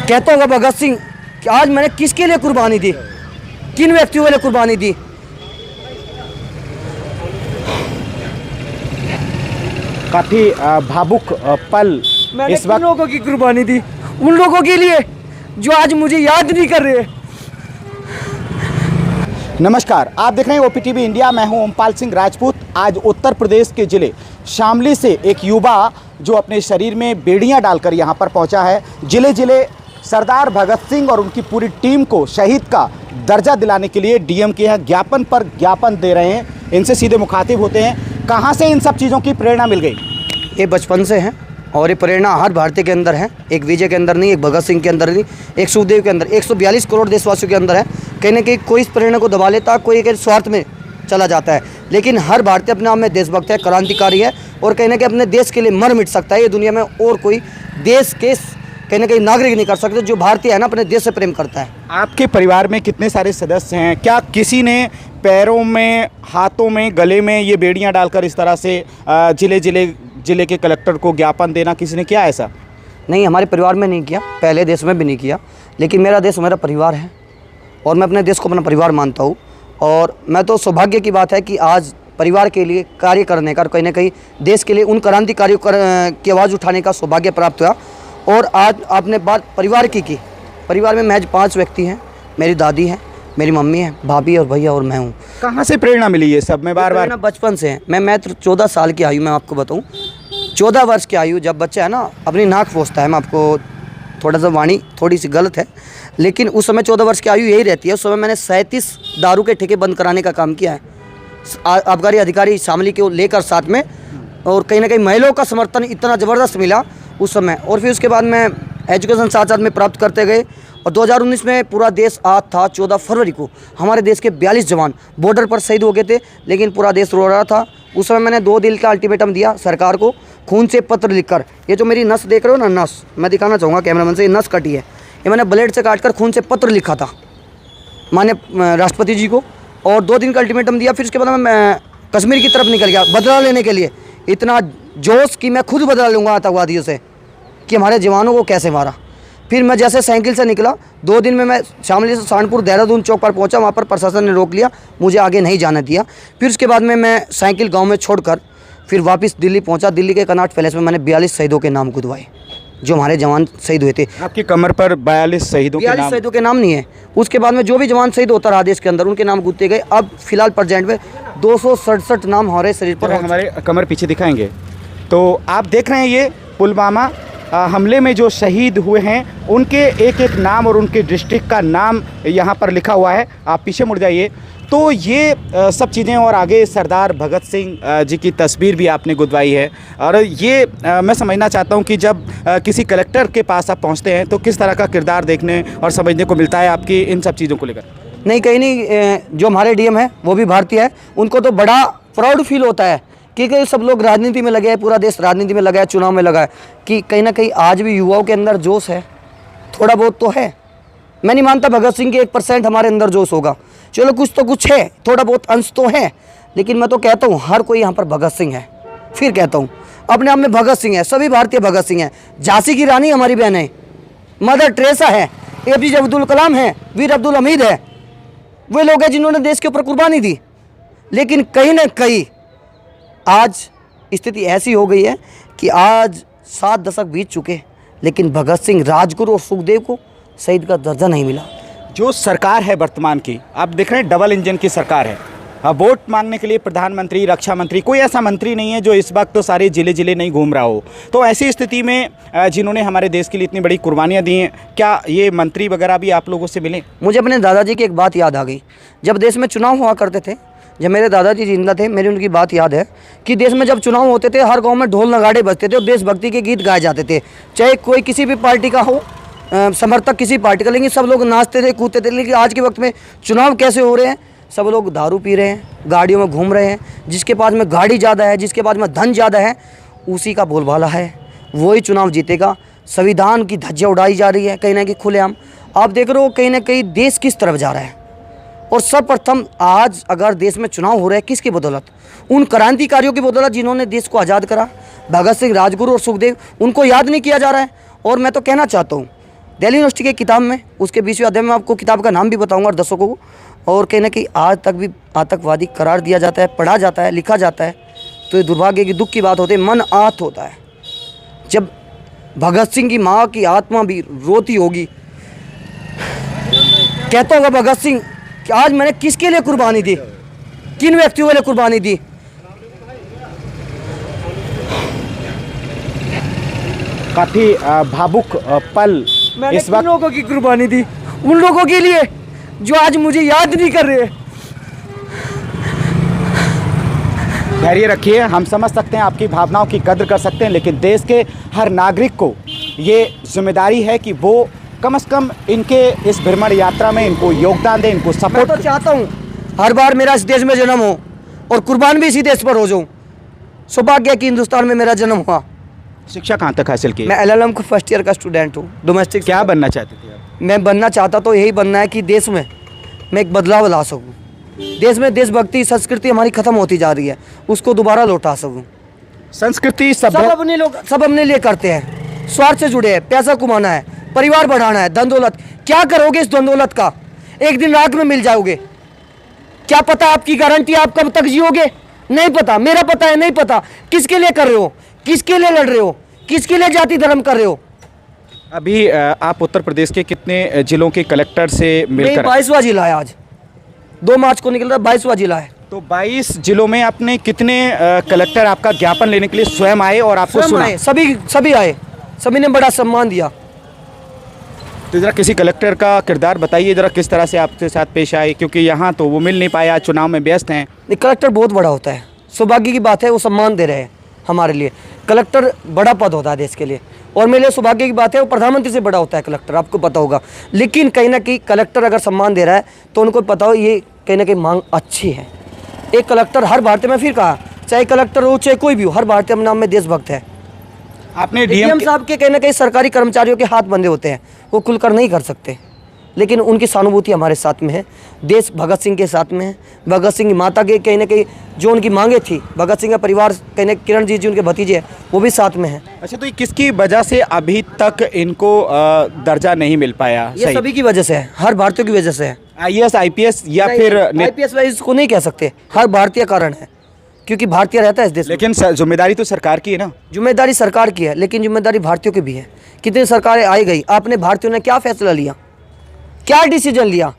कहता होगा भगत सिंह कि आज मैंने किसके लिए कुर्बानी दी, किन व्यक्तियों के लिए कुर्बानी दी। काफी भावुक पल मैंने इस किन वक्त। लोगों की कुर्बानी दी, उन लोगों के लिए जो आज मुझे याद नहीं कर रहे। नमस्कार, आप देख रहे हैं ओपीटीवी इंडिया। मैं हूं ओमपाल सिंह राजपूत। आज उत्तर प्रदेश के जिले शामली से एक युवा जो अपने शरीर में बेड़ियां डालकर यहां पर पहुंचा है। जिले जिले सरदार भगत सिंह और उनकी पूरी टीम को शहीद का दर्जा दिलाने के लिए डीएम के यहाँ ज्ञापन पर ज्ञापन दे रहे हैं। इनसे सीधे मुखातिब होते हैं। कहाँ से इन सब चीज़ों की प्रेरणा मिल गई? ये बचपन से है और ये प्रेरणा हर भारतीय के अंदर है। एक विजय के अंदर नहीं, एक भगत सिंह के अंदर नहीं, एक सुखदेव के अंदर, 142 करोड़ देशवासियों के अंदर है। कहीं ना कहीं कोई इस प्रेरणा को दबा लेता, कोई एक स्वार्थ में चला जाता है, लेकिन हर भारतीय अपने आप में देशभक्त है, क्रांतिकारी है और कहीं ना कहीं अपने देश के लिए मर मिट सकता है। ये दुनिया में और कोई देश के कहीं ना कहीं नागरिक नहीं कर सकते जो भारतीय है ना, अपने देश से प्रेम करता है। आपके परिवार में कितने सारे सदस्य हैं? क्या किसी ने पैरों में, हाथों में, गले में ये बेड़ियां डालकर इस तरह से जिले के कलेक्टर को ज्ञापन देना किसी ने किया ऐसा? नहीं, हमारे परिवार में नहीं किया, पहले देश में भी नहीं किया, लेकिन मेरा देश मेरा परिवार है और मैं अपने देश को अपना परिवार मानता हूँ। और मैं तो सौभाग्य की बात है कि आज परिवार के लिए कार्य करने का, कहीं ना कहीं देश के लिए उन क्रांतिकारियों की आवाज़ उठाने का सौभाग्य प्राप्त हुआ। और आज आपने बात परिवार की परिवार में महज 5 व्यक्ति हैं। मेरी दादी है, मेरी मम्मी है, भाभी और भैया और मैं हूँ। कहाँ से प्रेरणा मिली ये सब? मैं बार बचपन से है। मैं 14 साल की आयु में आपको बताऊँ, 14 वर्ष की आयु जब बच्चा है ना अपनी नाक पोंछता है, मैं आपको थोड़ा सा वाणी थोड़ी सी गलत है, लेकिन उस समय 14 वर्ष की आयु यही रहती है। उस समय मैंने 37 दारू के ठेके बंद कराने का काम किया है, आबकारी अधिकारी शामली को लेकर साथ में। और कहीं ना कहीं महिलाओं का समर्थन इतना ज़बरदस्त मिला उस समय। और फिर उसके बाद में एजुकेशन साथ साथ में प्राप्त करते गए। और 2019 में पूरा देश आज था, 14 फरवरी को हमारे देश के 42 जवान बॉर्डर पर शहीद हो गए थे, लेकिन पूरा देश रो रहा था। उस समय मैंने 2 दिन का अल्टीमेटम दिया सरकार को, खून से पत्र लिखकर। ये जो मेरी नस देख रहे हो ना, नस मैं दिखाना चाहूँगा कैमरामैन से, ये नस कटी है, ये मैंने ब्लेड से काटकर खून से पत्र लिखा था माननीय राष्ट्रपति जी को। और 2 दिन का अल्टीमेटम दिया। फिर उसके बाद मैं कश्मीर की तरफ निकल गया बदला लेने के लिए। इतना जोश कि मैं खुद बदला लूँगा आतंकवादियों से कि हमारे जवानों को कैसे मारा। फिर मैं जैसे साइकिल से निकला, 2 दिन में मैं शामली से सहारनपुर देहरादून चौक पर पहुंचा। वहाँ पर प्रशासन ने रोक लिया, मुझे आगे नहीं जाने दिया। फिर उसके बाद में मैं साइकिल गांव में छोड़कर फिर वापस दिल्ली पहुंचा। दिल्ली के कनॉट पैलेस में मैंने 42 शहीदों के नाम गुदवाए जो हमारे जवान शहीद हुए थे। आपकी कमर पर 42 शहीदों शहीदों के नाम नहीं है। उसके बाद में जो भी जवान शहीद होता रहा देश के अंदर, उनके नाम गुदते गए। अब फिलहाल प्रेजेंट में 267 नाम हमारे शरीर पर। हमारे कमर पीछे दिखाएंगे तो आप देख रहे हैं ये पुलवामा हमले में जो शहीद हुए हैं उनके एक एक नाम और उनके डिस्ट्रिक्ट का नाम यहाँ पर लिखा हुआ है। आप पीछे मुड़ जाइए तो ये सब चीज़ें, और आगे सरदार भगत सिंह जी की तस्वीर भी आपने गुदवाई है। और ये मैं समझना चाहता हूँ कि जब किसी कलेक्टर के पास आप पहुँचते हैं तो किस तरह का किरदार देखने और समझने को मिलता है आपकी इन सब चीज़ों को लेकर? नहीं, कहीं नहीं, जो हमारे डीएम है वो भी भारतीय है, उनको तो बड़ा प्राउड फील होता है कि सब लोग राजनीति में लगे हैं, पूरा देश राजनीति में लगा है, चुनाव में लगा है, कि कहीं ना कहीं आज भी युवाओं के अंदर जोश है, थोड़ा बहुत तो है। मैं नहीं मानता भगत सिंह के 1% हमारे अंदर जोश होगा, चलो कुछ तो कुछ है, थोड़ा बहुत अंश तो है, लेकिन मैं तो कहता हूँ हर कोई यहाँ पर भगत सिंह है। फिर कहता हूँ अपने आप में भगत सिंह है, सभी भारतीय भगत सिंह हैं। झांसी की रानी हमारी बहन है, मदर टेरेसा है, APJ अब्दुल कलाम है, वीर अब्दुल हमीद है। वे लोग हैं जिन्होंने देश के ऊपर कुर्बानी दी। लेकिन कहीं ना कहीं आज स्थिति ऐसी हो गई है कि आज 7 दशक बीत चुके, लेकिन भगत सिंह, राजगुरु और सुखदेव को शहीद का दर्जा नहीं मिला। जो सरकार है वर्तमान की, आप देख रहे हैं डबल इंजन की सरकार है। वोट मांगने के लिए प्रधानमंत्री, रक्षा मंत्री, कोई ऐसा मंत्री नहीं है जो इस वक्त तो सारे जिले नहीं घूम रहा हो। तो ऐसी स्थिति में जिन्होंने हमारे देश के लिए इतनी बड़ी कुर्बानियाँ दी हैं, क्या ये मंत्री वगैरह भी आप लोगों से मिले? मुझे अपने दादाजी की एक बात याद आ गई। जब देश में चुनाव हुआ करते थे, जब मेरे दादाजी जिंदा थे, मेरी उनकी बात याद है कि देश में जब चुनाव होते थे हर गांव में ढोल नगाड़े बजते थे और देशभक्ति के गीत गाए जाते थे, चाहे कोई किसी भी पार्टी का हो, समर्थक किसी पार्टी का, लेकिन सब लोग नाचते थे, कूदते थे। लेकिन आज के वक्त में चुनाव कैसे हो रहे हैं? सब लोग दारू पी रहे हैं, गाड़ियों में घूम रहे हैं, जिसके पास में गाड़ी ज़्यादा है, जिसके पास में धन ज़्यादा है, उसी का बोलबाला है, वही चुनाव जीतेगा। संविधान की धज्जियाँ उड़ाई जा रही है कहीं ना कहीं खुलेआम। आप देख रहे हो कहीं ना कहीं देश किस तरफ जा रहा है। और सर्वप्रथम आज अगर देश में चुनाव हो रहे हैं किसकी बदौलत? उन क्रांतिकारियों की बदौलत जिन्होंने देश को आज़ाद करा। भगत सिंह, राजगुरु और सुखदेव, उनको याद नहीं किया जा रहा है। और मैं तो कहना चाहता हूँ दिल्ली यूनिवर्सिटी की किताब में उसके 20वें अध्याय में आपको किताब का नाम भी बताऊंगा और दर्शकों को। और कहीं ना कहीं आज तक भी आतंकवादी करार दिया जाता है, पढ़ा जाता है, लिखा जाता है। तो ये दुर्भाग्य की दुख की बात होती है, मन आहत होता है जब भगत सिंह की माँ की आत्मा भी रोती होगी। कहता होगा भगत सिंह कि आज मैंने किसके लिए कुर्बानी दी, किन व्यक्तियों के लिए कुर्बानी दी। काफ़ी भावुक पल मैंने इस किन वक्त। लोगों की कुर्बानी दी, उन लोगों के लिए जो आज मुझे याद नहीं कर रहे। धैर्य रखिए, हम समझ सकते हैं, आपकी भावनाओं की कद्र कर सकते हैं, लेकिन देश के हर नागरिक को ये जिम्मेदारी है कि वो कम से कम इनके इस भ्रमण यात्रा में इनको योगदान दें, इनको मैं सपोर्ट। तो चाहता हूँ हर बार मेरा इस देश में जन्म हो और कुर्बान भी इसी देश पर हो जाऊँ। सौभाग्य कि हिंदुस्तान में मेरा जन्म हुआ। शिक्षा कहाँ तक हासिल की? मैं LLM का फर्स्ट ईयर का स्टूडेंट हूँ, डोमेस्टिक। क्या बनना चाहते थे आप? मैं बनना चाहता तो यही बनना है कि देश में मैं एक बदलाव ला सकूँ। देश में देशभक्ति संस्कृति हमारी ख़त्म होती जा रही है, उसको दोबारा लौटा सकूँ। संस्कृति सब अपने लिए करते हैं, स्वार्थ से जुड़े हैं, पैसा कमाना है, परिवार बढ़ाना है, धन दौलत। क्या करोगे इस धन दौलत का? एक दिन रात में मिल जाओगे। क्या पता आपकी गारंटी आप कब तक जियोगे? नहीं पता। मेरा पता है नहीं पता। किसके लिए कर रहे हो, किसके लिए लड़ रहे हो, किसके लिए जाति धर्म कर रहे हो? अभी आप उत्तर प्रदेश के कितने जिलों के कलेक्टर से मिलकर? 22वां जिला है। आज 2 मार्च को निकल रहा है, 22वां जिला है। तो 22 जिलों में आपने कितने कलेक्टर आपका ज्ञापन लेने के लिए स्वयं आए और आपको सुना? सभी आए, सभी ने बड़ा सम्मान दिया। तो ज़रा किसी कलेक्टर का किरदार बताइए, ज़रा किस तरह से आपके साथ पेश आए, क्योंकि यहाँ तो वो मिल नहीं पाया, चुनाव में व्यस्त हैं। कलेक्टर बहुत बड़ा होता है, सौभाग्य की बात है, वो सम्मान दे रहे हैं हमारे लिए। कलेक्टर बड़ा पद होता है देश के लिए, और मेरे लिए सौभाग्य की बात है वो प्रधानमंत्री से बड़ा होता है कलेक्टर, आपको पता होगा। लेकिन कहीं ना कहीं कलेक्टर अगर सम्मान दे रहा है तो उनको पता हो ये कहीं ना कहीं मांग अच्छी है। एक कलेक्टर हर भारतीय में, फिर कहा चाहे कलेक्टर हो चाहे कोई भी हो, हर भारतीय अपने नाम में देशभक्त है। आपने डीएम साहब के कहीं ना कहीं सरकारी कर्मचारियों के हाथ बंधे होते हैं, वो खुलकर नहीं कर सकते, लेकिन उनकी सहानुभूति हमारे साथ में है। देश भगत सिंह के साथ में है। भगत सिंह की माता के कहीं ना कहीं जो उनकी मांगे थी, भगत सिंह का परिवार कहीं ना किरण जी उनके भतीजे हैं, वो भी साथ में है। अच्छा, तो ये किसकी वजह से अभी तक इनको दर्जा नहीं मिल पाया? ये सभी की वजह से है, हर भारतीय की वजह से है। IAS IPS या फिर IPS वाइज को नहीं कह सकते, हर भारतीय कारण है, क्योंकि भारतीय रहता है इस देश में। लेकिन जिम्मेदारी तो सरकार की है ना? जिम्मेदारी सरकार की है, लेकिन जिम्मेदारी भारतीयों की भी है। कितनी सरकारें आई गई, आपने भारतीयों ने क्या फैसला लिया, क्या डिसीजन लिया?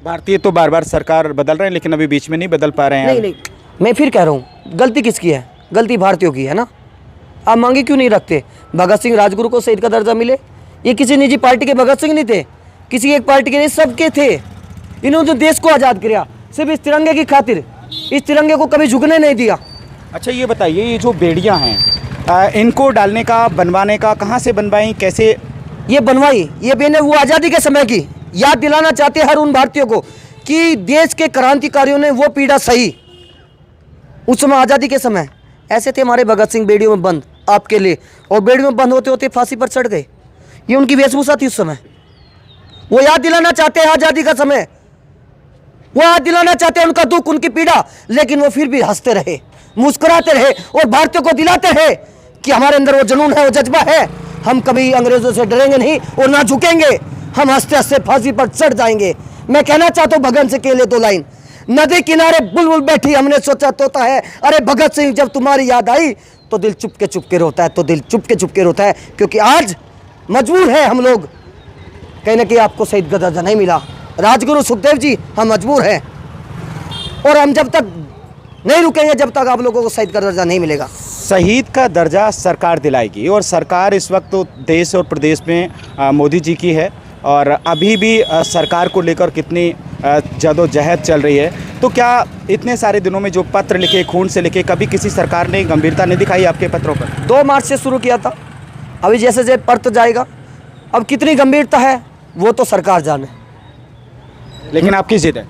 भारतीय तो बार बार सरकार बदल रहे हैं, लेकिन अभी बीच में नहीं बदल पा रहे हैं। नहीं, मैं फिर कह रहा हूँ, गलती किसकी है? गलती भारतीयों की है ना। आप मांगे क्यों नहीं रखते? भगत सिंह राजगुरु को शहीद का दर्जा मिले, ये किसी निजी पार्टी के भगत सिंह नहीं थे, किसी एक पार्टी के नहीं, सबके थे। इन्होंने तो देश को आज़ाद किया सिर्फ इस तिरंगे की खातिर, इस तिरंगे को कभी झुकने नहीं दिया। अच्छा, ये बताइए, ये जो बेड़ियाँ हैं इनको डालने का, बनवाने का, कहाँ से बनवाई, कैसे ये बनवाई? ये बेने वो आज़ादी के समय की याद दिलाना चाहते हैं हर उन भारतीयों को कि देश के क्रांतिकारियों ने वो पीड़ा सही। उस समय आज़ादी के समय ऐसे थे हमारे भगत सिंह, बेड़ियों में बंद आपके लिए, और बेड़ियों में बंद होते होते फांसी पर चढ़ गए। ये उनकी वेशभूषा थी उस समय। वो याद दिलाना चाहते हैं आज़ादी का समय, वो याद दिलाना चाहते हैं उनका दुख, उनकी पीड़ा, लेकिन वो फिर भी हंसते रहे, मुस्कुराते रहे और भारतीयों को दिलाते रहे कि हमारे अंदर वो जुनून है, वो जज्बा है, हम कभी अंग्रेजों से डरेंगे नहीं और ना झुकेंगे, हम हंसते हंसते फांसी पर चढ़ जाएंगे। मैं कहना चाहता हूँ भगत सिंह के लिए 2 लाइन। नदी किनारे बुलबुल बैठी, हमने सोचा तोता है, अरे भगत सिंह जब तुम्हारी याद आई तो दिल चुपके चुपके रोता है, तो दिल चुपके चुपके रोता है, क्योंकि आज मजबूर है हम लोग। कहीं ना कहीं आपको शहीद का दर्जा नहीं मिला, राजगुरु सुखदेव जी, हम मजबूर हैं, और हम जब तक नहीं रुकेंगे जब तक आप लोगों को शहीद का दर्जा नहीं मिलेगा। शहीद का दर्जा सरकार दिलाएगी, और सरकार इस वक्त तो देश और प्रदेश में मोदी जी की है, और अभी भी सरकार को लेकर कितनी जदोजहद चल रही है। तो क्या इतने सारे दिनों में जो पत्र लिखे, खून से लिखे, कभी किसी सरकार ने गंभीरता नहीं दिखाई आपके पत्रों पर? 2 मार्च से शुरू किया था, अभी जैसे जैसे पत्र जाएगा, अब कितनी गंभीरता है वो तो सरकार जाने। लेकिन आपकी जिद है?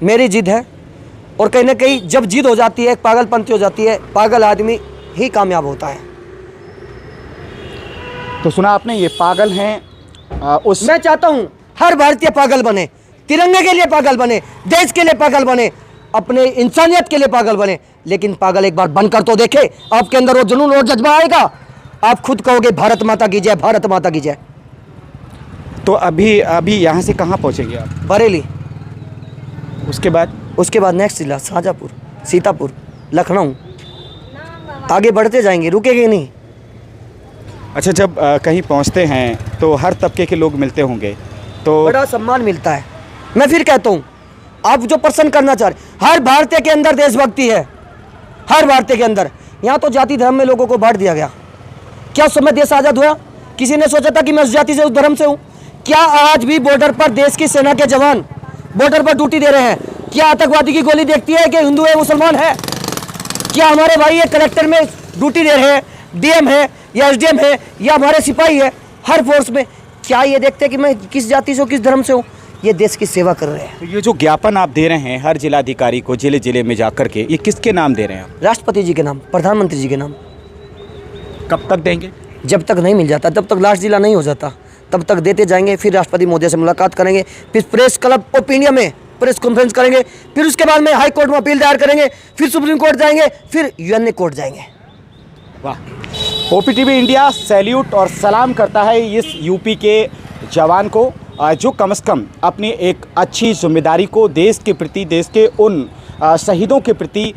मेरी जिद है, और कहीं ना कहीं जब जिद हो जाती है, पागलपंती हो जाती है, पागल आदमी ही कामयाब होता है। तो सुना आपने, ये पागल हैं। मैं चाहता हूं हर भारतीय पागल बने, तिरंगे के लिए पागल बने, देश के लिए पागल बने, अपने इंसानियत के लिए पागल बने। लेकिन पागल एक बार बनकर तो देखे, आपके अंदर वो जुनून और जज्बा आएगा, आप खुद कहोगे भारत माता की जय, भारत माता की जय। तो अभी अभी यहाँ से कहाँ पहुँचेंगे आप? बरेली, उसके बाद उसके बाद नेक्स्ट जिला शाहजहाँपुर, सीतापुर, लखनऊ, आगे बढ़ते जाएंगे, रुकेंगे नहीं। अच्छा, जब कहीं पहुँचते हैं तो हर तबके के लोग मिलते होंगे, तो बड़ा सम्मान मिलता है। मैं फिर कहता हूँ, आप जो प्रसन्न करना चाह रहे, हर भारतीय के अंदर देशभक्ति है, हर भारतीय के अंदर। यहाँ तो जाति धर्म में लोगों को बांट दिया गया। क्या उस समय देश आज़ाद हुआ? किसी ने सोचा था कि मैं उस जाति से, उस धर्म से हूँ? क्या आज भी बॉर्डर पर देश की सेना के जवान बॉर्डर पर ड्यूटी दे रहे हैं? क्या आतंकवादी की गोली देखती है कि हिंदू है मुसलमान है? क्या हमारे भाई ये कलेक्टर में ड्यूटी दे रहे हैं, डीएम है या एसडीएम है या हमारे सिपाही है हर फोर्स में, क्या ये देखते हैं कि मैं किस जाति से हूँ, किस धर्म से हूँ? ये देश की सेवा कर रहे हैं। तो ये जो ज्ञापन आप दे रहे हैं हर जिलाधिकारी को, जिले जिले में जाकर के, ये किसके नाम दे रहे हैं आप? राष्ट्रपति जी के नाम, प्रधानमंत्री जी के नाम। कब तक देंगे? जब तक नहीं मिल जाता, तब तक लास्ट जिला नहीं हो जाता, तब तक देते जाएंगे। फिर राष्ट्रपति महोदय से मुलाकात करेंगे, फिर प्रेस क्लब ऑफ इंडिया में प्रेस कॉन्फ्रेंस करेंगे, फिर उसके बाद में हाई कोर्ट में अपील दायर करेंगे, फिर सुप्रीम कोर्ट जाएंगे, फिर यूएनए कोर्ट जाएंगे। वाह। ओपीटीवी इंडिया सैल्यूट और सलाम करता है इस यूपी के जवान को, जो कम से कम अपनी एक अच्छी जिम्मेदारी को देश के प्रति, देश के उन शहीदों के प्रति,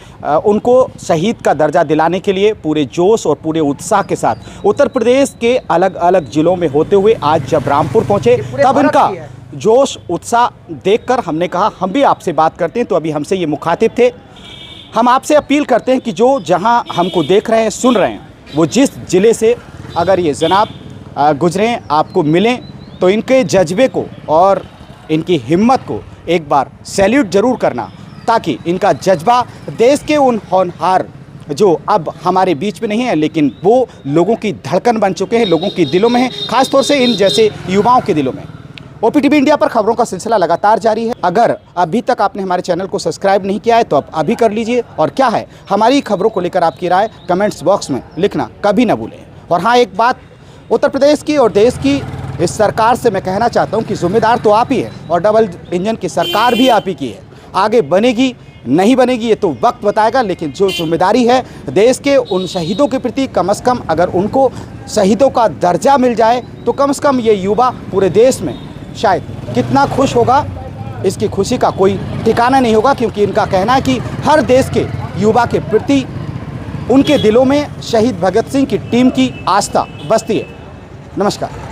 उनको शहीद का दर्जा दिलाने के लिए पूरे जोश और पूरे उत्साह के साथ उत्तर प्रदेश के अलग अलग जिलों में होते हुए आज जब रामपुर पहुंचे, तब इनका जोश उत्साह देखकर हमने कहा हम भी आपसे बात करते हैं। तो अभी हमसे ये मुखातिब थे। हम आपसे अपील करते हैं कि जो जहां हमको देख रहे हैं, सुन रहे हैं, वो जिस ज़िले से अगर ये जनाब गुजरें, आपको मिलें, तो इनके जज्बे को और इनकी हिम्मत को एक बार सैल्यूट ज़रूर करना, ताकि इनका जज्बा देश के उन होनहार जो अब हमारे बीच में नहीं है, लेकिन वो लोगों की धड़कन बन चुके हैं, लोगों के दिलों में हैं, खासतौर से इन जैसे युवाओं के दिलों में। ओपीटीवी इंडिया पर खबरों का सिलसिला लगातार जारी है। अगर अभी तक आपने हमारे चैनल को सब्सक्राइब नहीं किया है तो आप अभी कर लीजिए, और क्या है हमारी खबरों को लेकर आपकी राय कमेंट्स बॉक्स में लिखना कभी ना भूलें। और हाँ, एक बात उत्तर प्रदेश की और देश की इस सरकार से मैं कहना चाहता हूँ कि जिम्मेदार तो आप ही है, और डबल इंजन की सरकार भी आप ही की है। आगे बनेगी नहीं बनेगी ये तो वक्त बताएगा, लेकिन जो जिम्मेदारी है देश के उन शहीदों के प्रति, कम से कम अगर उनको शहीदों का दर्जा मिल जाए तो कम से कम ये युवा पूरे देश में शायद कितना खुश होगा, इसकी खुशी का कोई ठिकाना नहीं होगा। क्योंकि इनका कहना है कि हर देश के युवा के प्रति उनके दिलों में शहीद भगत सिंह की टीम की आस्था बसती है। नमस्कार।